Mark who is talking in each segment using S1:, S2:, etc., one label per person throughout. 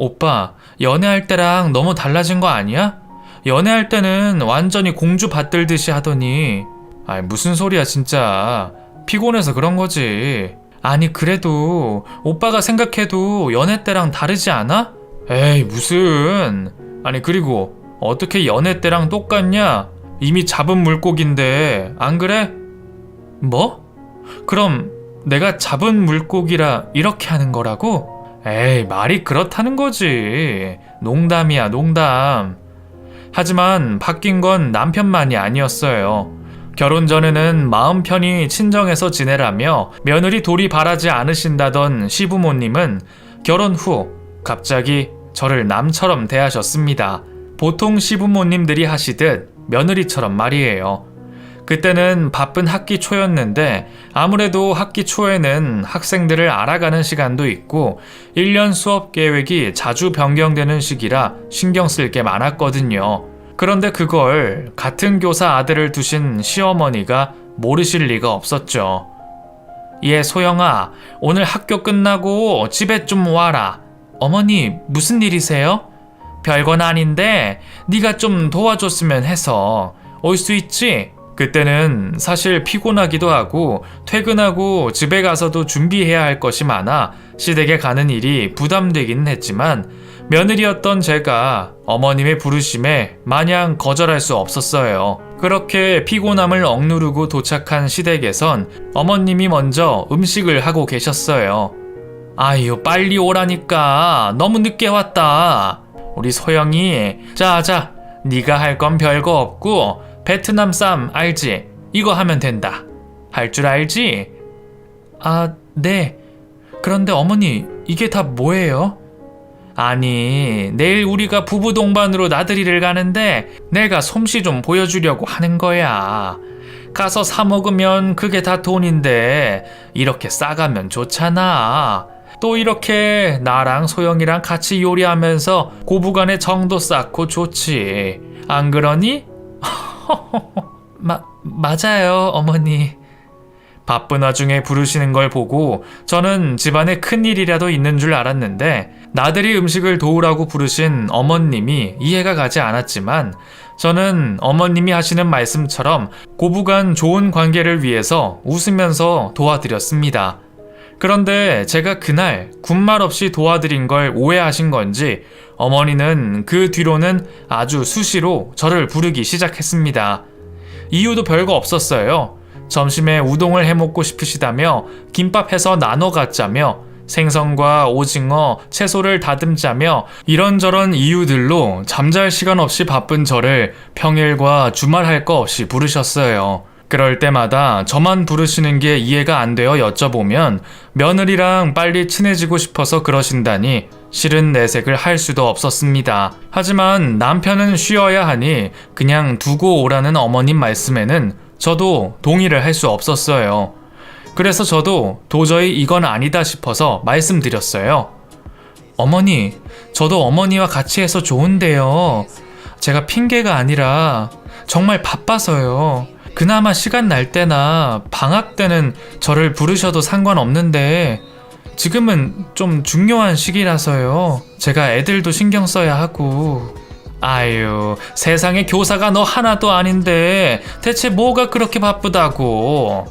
S1: 오빠, 연애할 때랑 너무 달라진 거 아니야? 연애할 때는 완전히 공주 받들듯이 하더니. 아이, 무슨 소리야 진짜. 피곤해서 그런 거지. 아니, 그래도 오빠가 생각해도 연애 때랑 다르지 않아? 에이, 무슨. 아니, 그리고 어떻게 연애 때랑 똑같냐? 이미 잡은 물고기인데, 안 그래? 뭐? 그럼 내가 잡은 물고기라 이렇게 하는 거라고? 에이, 말이 그렇다는 거지. 농담이야, 농담. 하지만 바뀐 건 남편만이 아니었어요. 결혼 전에는 마음 편히 친정에서 지내라며 며느리 돌이 바라지 않으신다던 시부모님은 결혼 후 갑자기 저를 남처럼 대하셨습니다. 보통 시부모님들이 하시듯 며느리처럼 말이에요. 그때는 바쁜 학기 초였는데 아무래도 학기 초에는 학생들을 알아가는 시간도 있고 1년 수업 계획이 자주 변경되는 시기라 신경 쓸 게 많았거든요. 그런데 그걸 같은 교사 아들을 두신 시어머니가 모르실 리가 없었죠. 얘 소영아, 오늘 학교 끝나고 집에 좀 와라. 어머니, 무슨 일이세요? 별건 아닌데 네가 좀 도와줬으면 해서. 올 수 있지? 그때는 사실 피곤하기도 하고 퇴근하고 집에 가서도 준비해야 할 것이 많아 시댁에 가는 일이 부담되기는 했지만 며느리였던 제가 어머님의 부르심에 마냥 거절할 수 없었어요. 그렇게 피곤함을 억누르고 도착한 시댁에선 어머님이 먼저 음식을 하고 계셨어요. 아유, 빨리 오라니까. 너무 늦게 왔다. 우리 소영이, 자, 네가 할 건 별거 없고 베트남 쌈 알지? 이거 하면 된다. 할 줄 알지? 아, 네. 그런데 어머니, 이게 다 뭐예요? 아니, 내일 우리가 부부 동반으로 나들이를 가는데 내가 솜씨 좀 보여주려고 하는 거야. 가서 사 먹으면 그게 다 돈인데 이렇게 싸가면 좋잖아. 또 이렇게 나랑 소영이랑 같이 요리하면서 고부간의 정도 쌓고 좋지. 안 그러니? 맞아요, 어머니. 바쁜 와중에 부르시는 걸 보고 저는 집안에 큰일이라도 있는 줄 알았는데 나들이 음식을 도우라고 부르신 어머님이 이해가 가지 않았지만 저는 어머님이 하시는 말씀처럼 고부간 좋은 관계를 위해서 웃으면서 도와드렸습니다. 그런데 제가 그날 군말 없이 도와드린 걸 오해하신 건지 어머니는 그 뒤로는 아주 수시로 저를 부르기 시작했습니다. 이유도 별거 없었어요. 점심에 우동을 해먹고 싶으시다며 김밥 해서 나눠 갖자며 생선과 오징어, 채소를 다듬자며 이런저런 이유들로 잠잘 시간 없이 바쁜 저를 평일과 주말 할 거 없이 부르셨어요. 그럴 때마다 저만 부르시는 게 이해가 안 되어 여쭤보면 며느리랑 빨리 친해지고 싶어서 그러신다니 싫은 내색을 할 수도 없었습니다. 하지만 남편은 쉬어야 하니 그냥 두고 오라는 어머님 말씀에는 저도 동의를 할 수 없었어요. 그래서 저도 도저히 이건 아니다 싶어서 말씀드렸어요. 어머니, 저도 어머니와 같이 해서 좋은데요. 제가 핑계가 아니라 정말 바빠서요. 그나마 시간 날 때나 방학 때는 저를 부르셔도 상관없는데 지금은 좀 중요한 시기라서요. 제가 애들도 신경 써야 하고. 아유, 세상에 교사가 너 하나도 아닌데 대체 뭐가 그렇게 바쁘다고.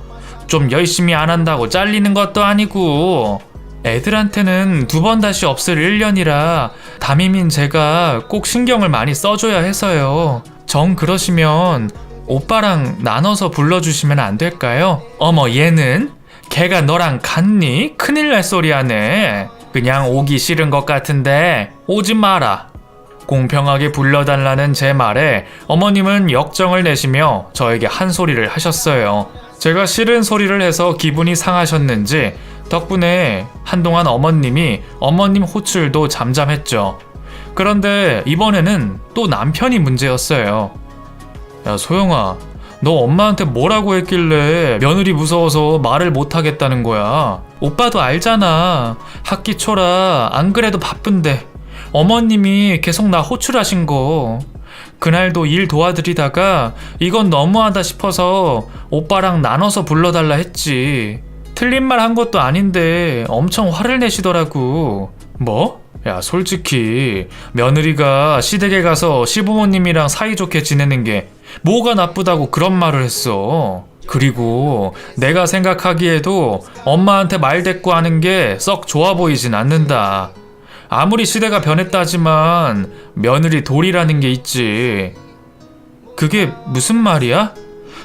S1: 좀 열심히 안 한다고 잘리는 것도 아니고. 애들한테는 2번 다시 없을 1년이라 담임인 제가 꼭 신경을 많이 써줘야 해서요. 정 그러시면 오빠랑 나눠서 불러주시면 안 될까요? 어머, 얘는? 걔가 너랑 같니? 큰일 날 소리 하네. 그냥 오기 싫은 것 같은데 오지 마라. 공평하게 불러달라는 제 말에 어머님은 역정을 내시며 저에게 한 소리를 하셨어요. 제가 싫은 소리를 해서 기분이 상하셨는지 덕분에 한동안 어머님 호출도 잠잠했죠. 그런데 이번에는 또 남편이 문제였어요. 야, 소영아, 너 엄마한테 뭐라고 했길래 며느리 무서워서 말을 못하겠다는 거야? 오빠도 알잖아. 학기 초라 안 그래도 바쁜데 어머님이 계속 나 호출하신 거. 그날도 일 도와드리다가 이건 너무하다 싶어서 오빠랑 나눠서 불러달라 했지. 틀린 말 한 것도 아닌데 엄청 화를 내시더라고. 뭐? 야, 솔직히 며느리가 시댁에 가서 시부모님이랑 사이좋게 지내는 게 뭐가 나쁘다고 그런 말을 했어. 그리고 내가 생각하기에도 엄마한테 말대꾸 하는 게 썩 좋아 보이진 않는다. 아무리 시대가 변했다지만 며느리 도리라는 게 있지. 그게 무슨 말이야?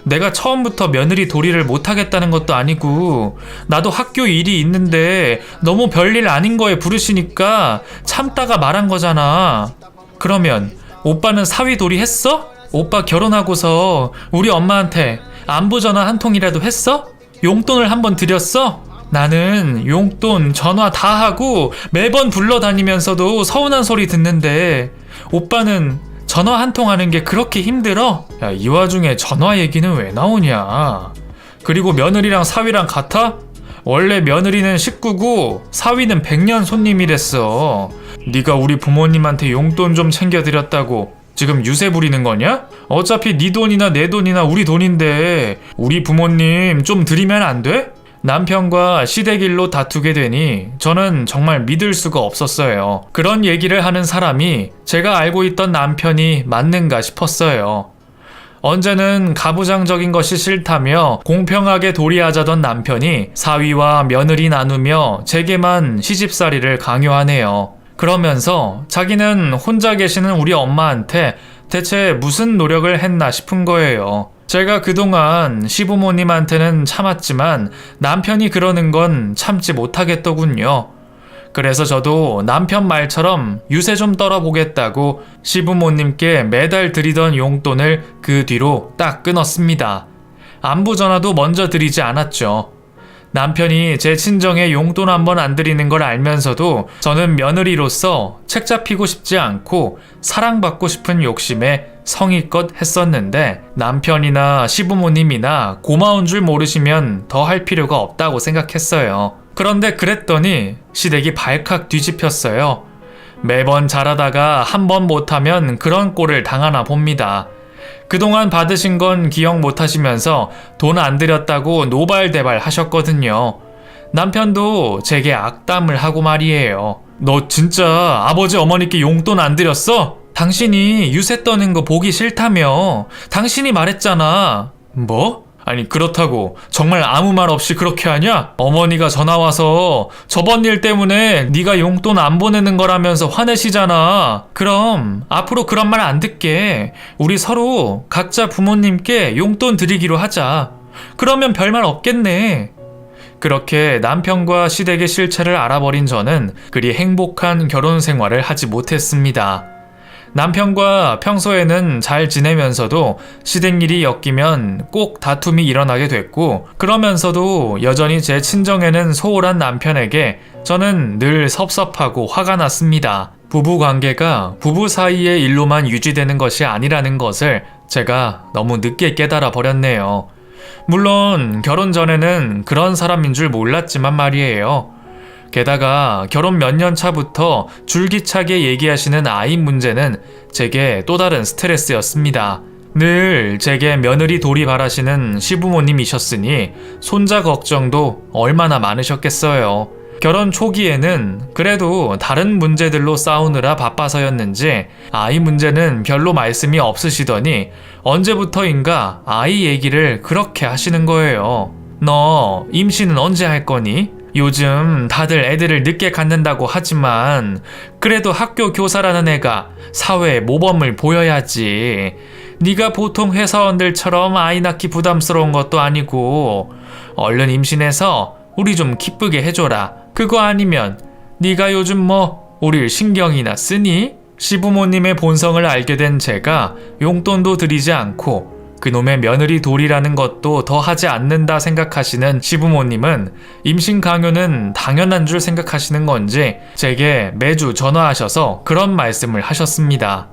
S1: 내가 처음부터 며느리 도리를 못하겠다는 것도 아니고 나도 학교 일이 있는데 너무 별일 아닌 거에 부르시니까 참다가 말한 거잖아. 그러면 오빠는 사위 도리 했어? 오빠 결혼하고서 우리 엄마한테 안부 전화 한 통이라도 했어? 용돈을 한번 드렸어? 나는 용돈, 전화 다 하고 매번 불러다니면서도 서운한 소리 듣는데 오빠는 전화 한 통 하는 게 그렇게 힘들어? 야, 이 와중에 전화 얘기는 왜 나오냐? 그리고 며느리랑 사위랑 같아? 원래 며느리는 식구고 사위는 100년 손님이랬어. 네가 우리 부모님한테 용돈 좀 챙겨드렸다고 지금 유세 부리는 거냐? 어차피 네 돈이나 내 돈이나 우리 돈인데 우리 부모님 좀 드리면 안 돼? 남편과 시댁일로 다투게 되니 저는 정말 믿을 수가 없었어요. 그런 얘기를 하는 사람이 제가 알고 있던 남편이 맞는가 싶었어요. 언제는 가부장적인 것이 싫다며 공평하게 도리하자던 남편이 사위와 며느리 나누며 제게만 시집살이를 강요하네요. 그러면서 자기는 혼자 계시는 우리 엄마한테 대체 무슨 노력을 했나 싶은 거예요. 제가 그동안 시부모님한테는 참았지만 남편이 그러는 건 참지 못하겠더군요. 그래서 저도 남편 말처럼 유세 좀 떨어보겠다고 시부모님께 매달 드리던 용돈을 그 뒤로 딱 끊었습니다. 안부 전화도 먼저 드리지 않았죠. 남편이 제 친정에 용돈 한번 안 드리는 걸 알면서도 저는 며느리로서 책 잡히고 싶지 않고 사랑받고 싶은 욕심에 성의껏 했었는데 남편이나 시부모님이나 고마운 줄 모르시면 더 할 필요가 없다고 생각했어요. 그런데 그랬더니 시댁이 발칵 뒤집혔어요. 매번 잘하다가 한 번 못하면 그런 꼴을 당하나 봅니다. 그동안 받으신 건 기억 못하시면서 돈 안 드렸다고 노발대발 하셨거든요. 남편도 제게 악담을 하고 말이에요. 너 진짜 아버지 어머니께 용돈 안 드렸어? 당신이 유세 떠는 거 보기 싫다며. 당신이 말했잖아. 뭐? 아니 그렇다고 정말 아무 말 없이 그렇게 하냐? 어머니가 전화와서 저번 일 때문에 네가 용돈 안 보내는 거라면서 화내시잖아. 그럼 앞으로 그런 말 안 듣게 우리 서로 각자 부모님께 용돈 드리기로 하자. 그러면 별말 없겠네. 그렇게 남편과 시댁의 실체를 알아버린 저는 그리 행복한 결혼 생활을 하지 못했습니다. 남편과 평소에는 잘 지내면서도 시댁 일이 엮이면 꼭 다툼이 일어나게 됐고, 그러면서도 여전히 제 친정에는 소홀한 남편에게 저는 늘 섭섭하고 화가 났습니다. 부부 관계가 부부 사이의 일로만 유지되는 것이 아니라는 것을 제가 너무 늦게 깨달아 버렸네요. 물론 결혼 전에는 그런 사람인 줄 몰랐지만 말이에요. 게다가 결혼 몇 년 차부터 줄기차게 얘기하시는 아이 문제는 제게 또 다른 스트레스였습니다. 늘 제게 며느리 도리 바라시는 시부모님이셨으니 손자 걱정도 얼마나 많으셨겠어요. 결혼 초기에는 그래도 다른 문제들로 싸우느라 바빠서였는지 아이 문제는 별로 말씀이 없으시더니 언제부터인가 아이 얘기를 그렇게 하시는 거예요. 너 임신은 언제 할 거니? 요즘 다들 애들을 늦게 갖는다고 하지만 그래도 학교 교사라는 애가 사회에 모범을 보여야지. 네가 보통 회사원들처럼 아이 낳기 부담스러운 것도 아니고 얼른 임신해서 우리 좀 기쁘게 해줘라. 그거 아니면 네가 요즘 뭐 우릴 신경이나 쓰니? 시부모님의 본성을 알게 된 제가 용돈도 드리지 않고 그놈의 며느리 도리라는 것도 더 하지 않는다 생각하시는 시부모님은 임신 강요는 당연한 줄 생각하시는 건지 제게 매주 전화하셔서 그런 말씀을 하셨습니다.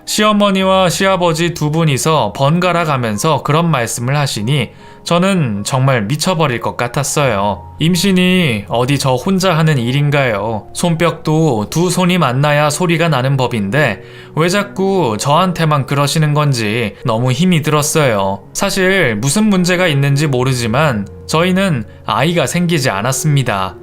S1: 시어머니와 시아버지 두 분이서 번갈아 가면서 그런 말씀을 하시니 저는 정말 미쳐버릴 것 같았어요. 임신이 어디 저 혼자 하는 일인가요? 손뼉도 두 손이 만나야 소리가 나는 법인데 왜 자꾸 저한테만 그러시는 건지 너무 힘이 들었어요. 사실 무슨 문제가 있는지 모르지만 저희는 아이가 생기지 않았습니다.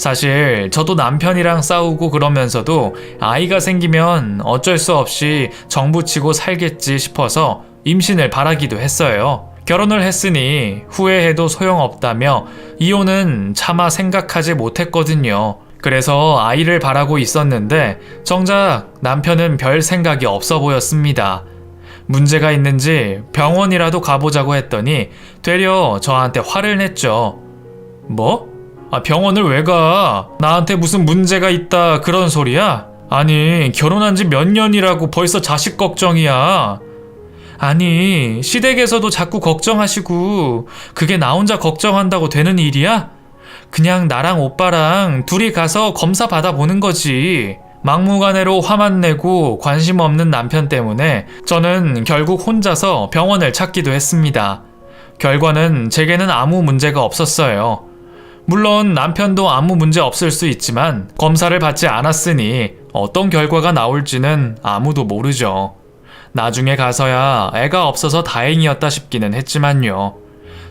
S1: 사실 저도 남편이랑 싸우고 그러면서도 아이가 생기면 어쩔 수 없이 정부치고 살겠지 싶어서 임신을 바라기도 했어요. 결혼을 했으니 후회해도 소용없다며 이혼은 차마 생각하지 못했거든요. 그래서 아이를 바라고 있었는데 정작 남편은 별 생각이 없어 보였습니다. 문제가 있는지 병원이라도 가보자고 했더니 되려 저한테 화를 냈죠. 뭐? 병원을 왜 가? 나한테 무슨 문제가 있다 그런 소리야? 아니, 결혼한 지 몇 년이라고 벌써 자식 걱정이야. 아니, 시댁에서도 자꾸 걱정하시고 그게 나 혼자 걱정한다고 되는 일이야? 그냥 나랑 오빠랑 둘이 가서 검사 받아보는 거지. 막무가내로 화만 내고 관심 없는 남편 때문에 저는 결국 혼자서 병원을 찾기도 했습니다. 결과는 제게는 아무 문제가 없었어요. 물론 남편도 아무 문제 없을 수 있지만 검사를 받지 않았으니 어떤 결과가 나올지는 아무도 모르죠. 나중에 가서야 애가 없어서 다행이었다 싶기는 했지만요.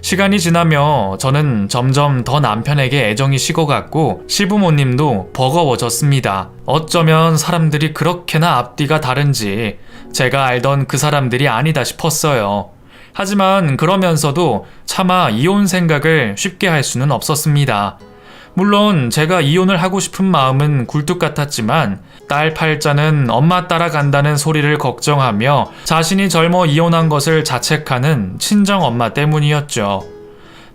S1: 시간이 지나며 저는 점점 더 남편에게 애정이 식어갔고 시부모님도 버거워졌습니다. 어쩌면 사람들이 그렇게나 앞뒤가 다른지 제가 알던 그 사람들이 아니다 싶었어요. 하지만 그러면서도 차마 이혼 생각을 쉽게 할 수는 없었습니다. 물론 제가 이혼을 하고 싶은 마음은 굴뚝 같았지만 딸 팔자는 엄마 따라간다는 소리를 걱정하며 자신이 젊어 이혼한 것을 자책하는 친정엄마 때문이었죠.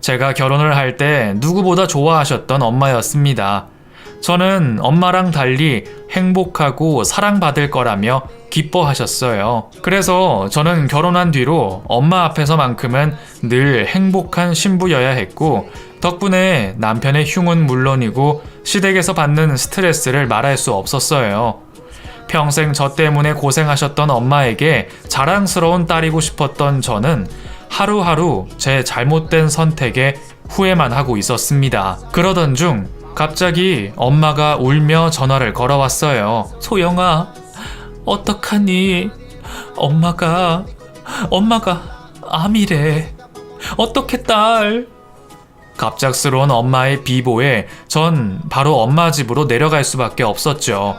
S1: 제가 결혼을 할 때 누구보다 좋아하셨던 엄마였습니다. 저는 엄마랑 달리 행복하고 사랑받을 거라며 기뻐하셨어요. 그래서 저는 결혼한 뒤로 엄마 앞에서만큼은 늘 행복한 신부여야 했고 덕분에 남편의 흉은 물론이고 시댁에서 받는 스트레스를 말할 수 없었어요. 평생 저 때문에 고생하셨던 엄마에게 자랑스러운 딸이고 싶었던 저는 하루하루 제 잘못된 선택에 후회만 하고 있었습니다. 그러던 중 갑자기 엄마가 울며 전화를 걸어왔어요. 소영아, 어떡하니? 엄마가 암이래. 어떡해 딸? 갑작스러운 엄마의 비보에 전 바로 엄마 집으로 내려갈 수밖에 없었죠.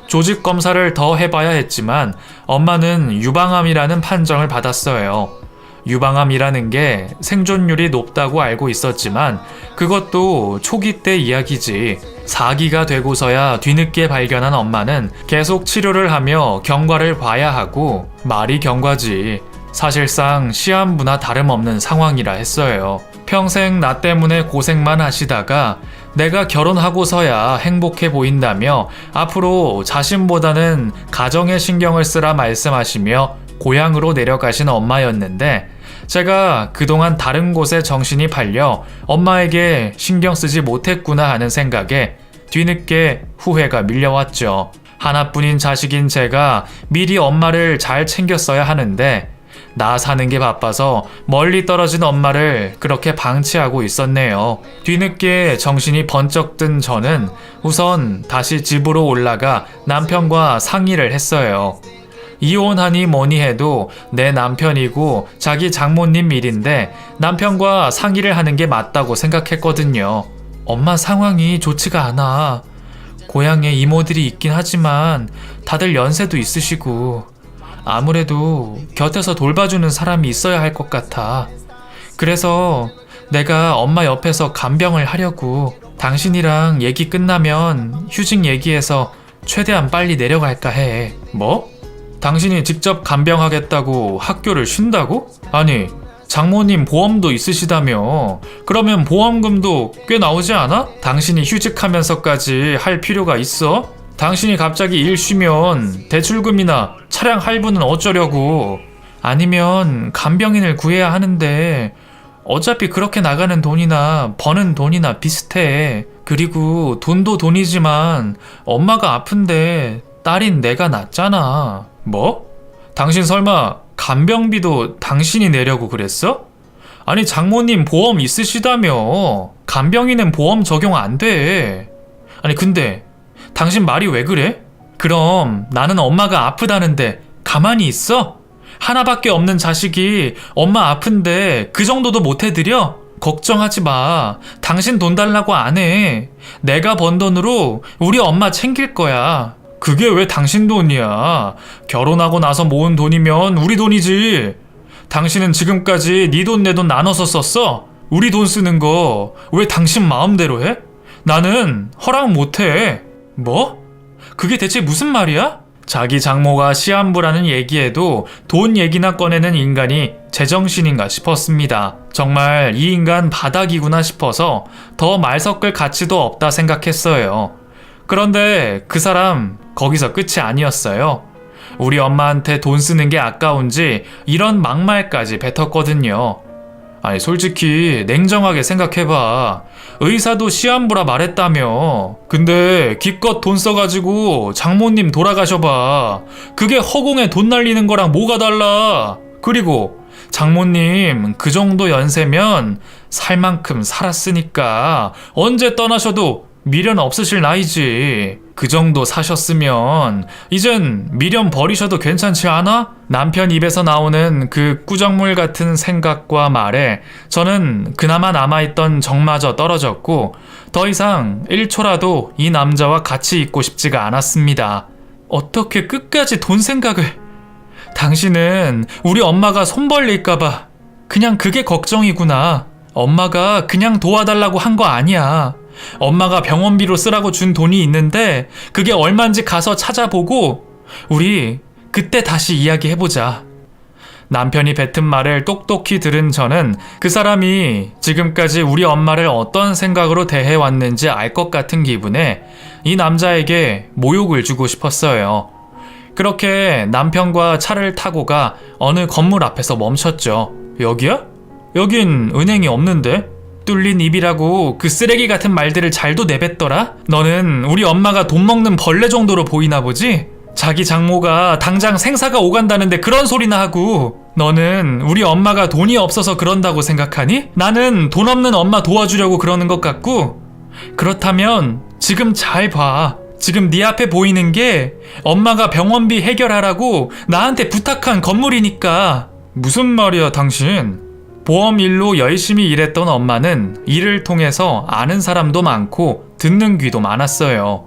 S1: 조직 검사를 더 해봐야 했지만 엄마는 유방암이라는 판정을 받았어요. 유방암이라는 게 생존율이 높다고 알고 있었지만 그것도 초기 때 이야기지. 4기가 되고서야 뒤늦게 발견한 엄마는 계속 치료를 하며 경과를 봐야 하고 말이 경과지. 사실상 시한부나 다름없는 상황이라 했어요. 평생 나 때문에 고생만 하시다가 내가 결혼하고서야 행복해 보인다며 앞으로 자신보다는 가정에 신경을 쓰라 말씀하시며 고향으로 내려가신 엄마였는데 제가 그동안 다른 곳에 정신이 팔려 엄마에게 신경 쓰지 못했구나 하는 생각에 뒤늦게 후회가 밀려왔죠. 하나뿐인 자식인 제가 미리 엄마를 잘 챙겼어야 하는데 나 사는 게 바빠서 멀리 떨어진 엄마를 그렇게 방치하고 있었네요. 뒤늦게 정신이 번쩍 든 저는 우선 다시 집으로 올라가 남편과 상의를 했어요. 이혼하니 뭐니 해도 내 남편이고 자기 장모님 일인데 남편과 상의를 하는 게 맞다고 생각했거든요. 엄마 상황이 좋지가 않아. 고향에 이모들이 있긴 하지만 다들 연세도 있으시고 아무래도 곁에서 돌봐주는 사람이 있어야 할 것 같아. 그래서 내가 엄마 옆에서 간병을 하려고 당신이랑 얘기 끝나면 휴직 얘기해서 최대한 빨리 내려갈까 해. 뭐? 당신이 직접 간병하겠다고 학교를 쉰다고? 아니, 장모님 보험도 있으시다며. 그러면 보험금도 꽤 나오지 않아? 당신이 휴직하면서까지 할 필요가 있어? 당신이 갑자기 일 쉬면 대출금이나 차량 할부는 어쩌려고. 아니면 간병인을 구해야 하는데 어차피 그렇게 나가는 돈이나 버는 돈이나 비슷해. 그리고 돈도 돈이지만 엄마가 아픈데 딸인 내가 낫잖아. 뭐? 당신 설마 간병비도 당신이 내려고 그랬어? 아니 장모님 보험 있으시다며. 간병인은 보험 적용 안 돼. 아니 근데 당신 말이 왜 그래? 그럼 나는 엄마가 아프다는데 가만히 있어? 하나밖에 없는 자식이 엄마 아픈데 그 정도도 못 해드려? 걱정하지 마. 당신 돈 달라고 안 해. 내가 번 돈으로 우리 엄마 챙길 거야. 그게 왜 당신 돈이야? 결혼하고 나서 모은 돈이면 우리 돈이지. 당신은 지금까지 네 돈 내 돈 나눠서 썼어? 우리 돈 쓰는 거 왜 당신 마음대로 해? 나는 허락 못 해. 뭐? 그게 대체 무슨 말이야? 자기 장모가 시한부라는 얘기에도 돈 얘기나 꺼내는 인간이 제정신인가 싶었습니다. 정말 이 인간 바닥이구나 싶어서 더 말 섞을 가치도 없다 생각했어요. 그런데 그 사람 거기서 끝이 아니었어요. 우리 엄마한테 돈 쓰는 게 아까운지 이런 막말까지 뱉었거든요. 아니 솔직히 냉정하게 생각해봐. 의사도 시한부라 말했다며. 근데 기껏 돈 써가지고 장모님 돌아가셔봐. 그게 허공에 돈 날리는 거랑 뭐가 달라. 그리고 장모님 그 정도 연세면 살 만큼 살았으니까 언제 떠나셔도 미련 없으실 나이지. 그 정도 사셨으면 이젠 미련 버리셔도 괜찮지 않아? 남편 입에서 나오는 그 꾸정물 같은 생각과 말에 저는 그나마 남아있던 정마저 떨어졌고 더 이상 1초라도 이 남자와 같이 있고 싶지가 않았습니다. 어떻게 끝까지 돈 생각을... 당신은 우리 엄마가 손 벌릴까봐 그냥 그게 걱정이구나. 엄마가 그냥 도와달라고 한 거 아니야. 엄마가 병원비로 쓰라고 준 돈이 있는데 그게 얼만지 가서 찾아보고 우리 그때 다시 이야기해보자. 남편이 뱉은 말을 똑똑히 들은 저는 그 사람이 지금까지 우리 엄마를 어떤 생각으로 대해왔는지 알 것 같은 기분에 이 남자에게 모욕을 주고 싶었어요. 그렇게 남편과 차를 타고 가 어느 건물 앞에서 멈췄죠. 여기야? 여긴 은행이 없는데? 뚫린 입이라고 그 쓰레기 같은 말들을 잘도 내뱉더라? 너는 우리 엄마가 돈 먹는 벌레 정도로 보이나 보지? 자기 장모가 당장 생사가 오간다는데 그런 소리나 하고 너는 우리 엄마가 돈이 없어서 그런다고 생각하니? 나는 돈 없는 엄마 도와주려고 그러는 것 같고 그렇다면 지금 잘 봐. 지금 네 앞에 보이는 게 엄마가 병원비 해결하라고 나한테 부탁한 건물이니까. 무슨 말이야 당신? 보험 일로 열심히 일했던 엄마는 일을 통해서 아는 사람도 많고 듣는 귀도 많았어요.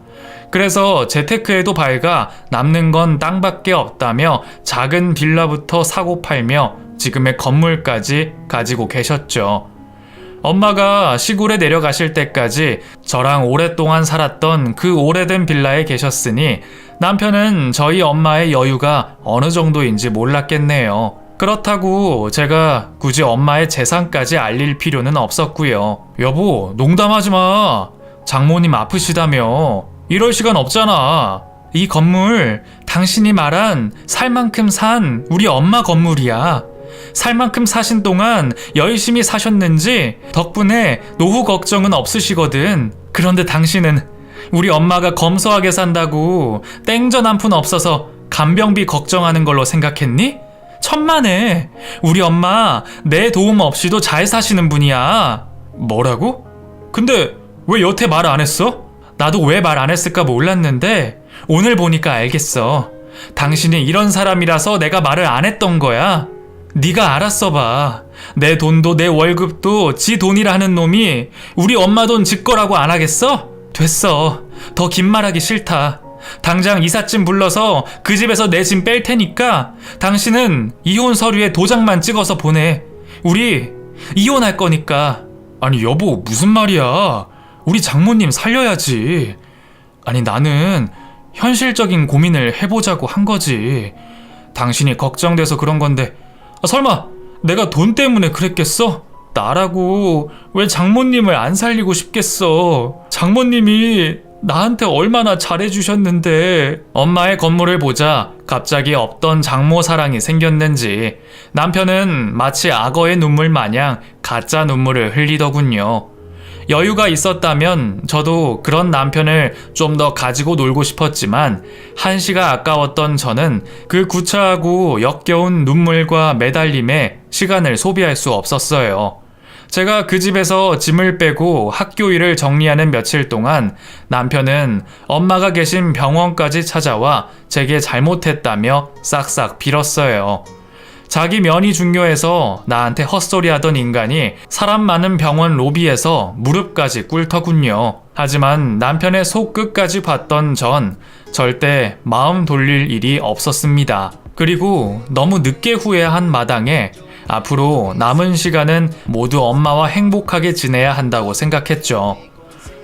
S1: 그래서 재테크에도 밝아 남는 건 땅밖에 없다며 작은 빌라부터 사고 팔며 지금의 건물까지 가지고 계셨죠. 엄마가 시골에 내려가실 때까지 저랑 오랫동안 살았던 그 오래된 빌라에 계셨으니 남편은 저희 엄마의 여유가 어느 정도인지 몰랐겠네요. 그렇다고 제가 굳이 엄마의 재산까지 알릴 필요는 없었고요. 여보, 농담하지 마. 장모님 아프시다며. 이럴 시간 없잖아. 이 건물 당신이 말한 살 만큼 산 우리 엄마 건물이야. 살 만큼 사신 동안 열심히 사셨는지 덕분에 노후 걱정은 없으시거든. 그런데 당신은 우리 엄마가 검소하게 산다고 땡전 한 푼 없어서 간병비 걱정하는 걸로 생각했니? 천만에 우리 엄마 내 도움 없이도 잘 사시는 분이야. 뭐라고? 근데 왜 여태 말 안 했어? 나도 왜 말 안 했을까 몰랐는데 오늘 보니까 알겠어. 당신이 이런 사람이라서 내가 말을 안 했던 거야. 네가 알았어 봐. 내 돈도 내 월급도 지 돈이라는 놈이 우리 엄마 돈 지 거라고 안 하겠어? 됐어. 더 긴 말하기 싫다. 당장 이삿짐 불러서 그 집에서 내 짐 뺄 테니까 당신은 이혼 서류에 도장만 찍어서 보내. 우리 이혼할 거니까. 아니 여보 무슨 말이야. 우리 장모님 살려야지. 아니 나는 현실적인 고민을 해보자고 한 거지. 당신이 걱정돼서 그런 건데 설마 내가 돈 때문에 그랬겠어? 나라고 왜 장모님을 안 살리고 싶겠어. 장모님이 나한테 얼마나 잘해주셨는데. 엄마의 건물을 보자 갑자기 없던 장모 사랑이 생겼는지 남편은 마치 악어의 눈물 마냥 가짜 눈물을 흘리더군요. 여유가 있었다면 저도 그런 남편을 좀 더 가지고 놀고 싶었지만 한시가 아까웠던 저는 그 구차하고 역겨운 눈물과 매달림에 시간을 소비할 수 없었어요. 제가 그 집에서 짐을 빼고 학교 일을 정리하는 며칠 동안 남편은 엄마가 계신 병원까지 찾아와 제게 잘못했다며 싹싹 빌었어요. 자기 면이 중요해서 나한테 헛소리 하던 인간이 사람 많은 병원 로비에서 무릎까지 꿇더군요. 하지만 남편의 속 끝까지 봤던 전 절대 마음 돌릴 일이 없었습니다. 그리고 너무 늦게 후회한 마당에 앞으로 남은 시간은 모두 엄마와 행복하게 지내야 한다고 생각했죠.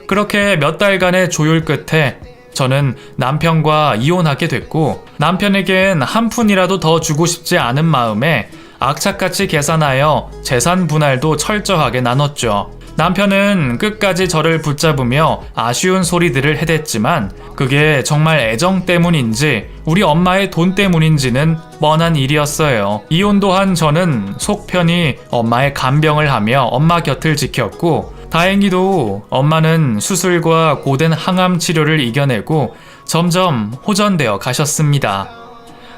S1: 그렇게 몇 달간의 조율 끝에 저는 남편과 이혼하게 됐고, 남편에겐 한 푼이라도 더 주고 싶지 않은 마음에 악착같이 계산하여 재산 분할도 철저하게 나눴죠. 남편은 끝까지 저를 붙잡으며 아쉬운 소리들을 해댔지만 그게 정말 애정 때문인지 우리 엄마의 돈 때문인지는 뻔한 일이었어요. 이혼도 한 저는 속 편히 엄마의 간병을 하며 엄마 곁을 지켰고, 다행히도 엄마는 수술과 고된 항암 치료를 이겨내고 점점 호전되어 가셨습니다.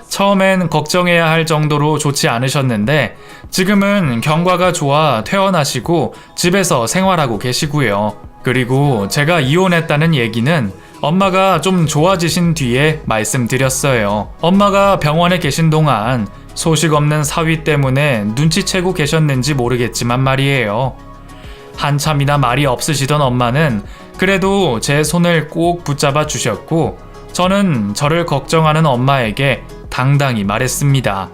S1: 처음엔 걱정해야 할 정도로 좋지 않으셨는데 지금은 경과가 좋아 퇴원하시고 집에서 생활하고 계시고요. 그리고 제가 이혼했다는 얘기는 엄마가 좀 좋아지신 뒤에 말씀드렸어요. 엄마가 병원에 계신 동안 소식 없는 사위 때문에 눈치채고 계셨는지 모르겠지만 말이에요. 한참이나 말이 없으시던 엄마는 그래도 제 손을 꼭 붙잡아 주셨고, 저는 저를 걱정하는 엄마에게 당당히 말했습니다.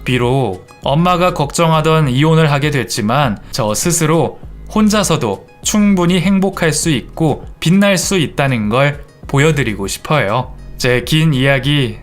S1: 비록 엄마가 걱정하던 이혼을 하게 됐지만 저 스스로 혼자서도 충분히 행복할 수 있고 빛날 수 있다는 걸 보여드리고 싶어요. 제 긴 이야기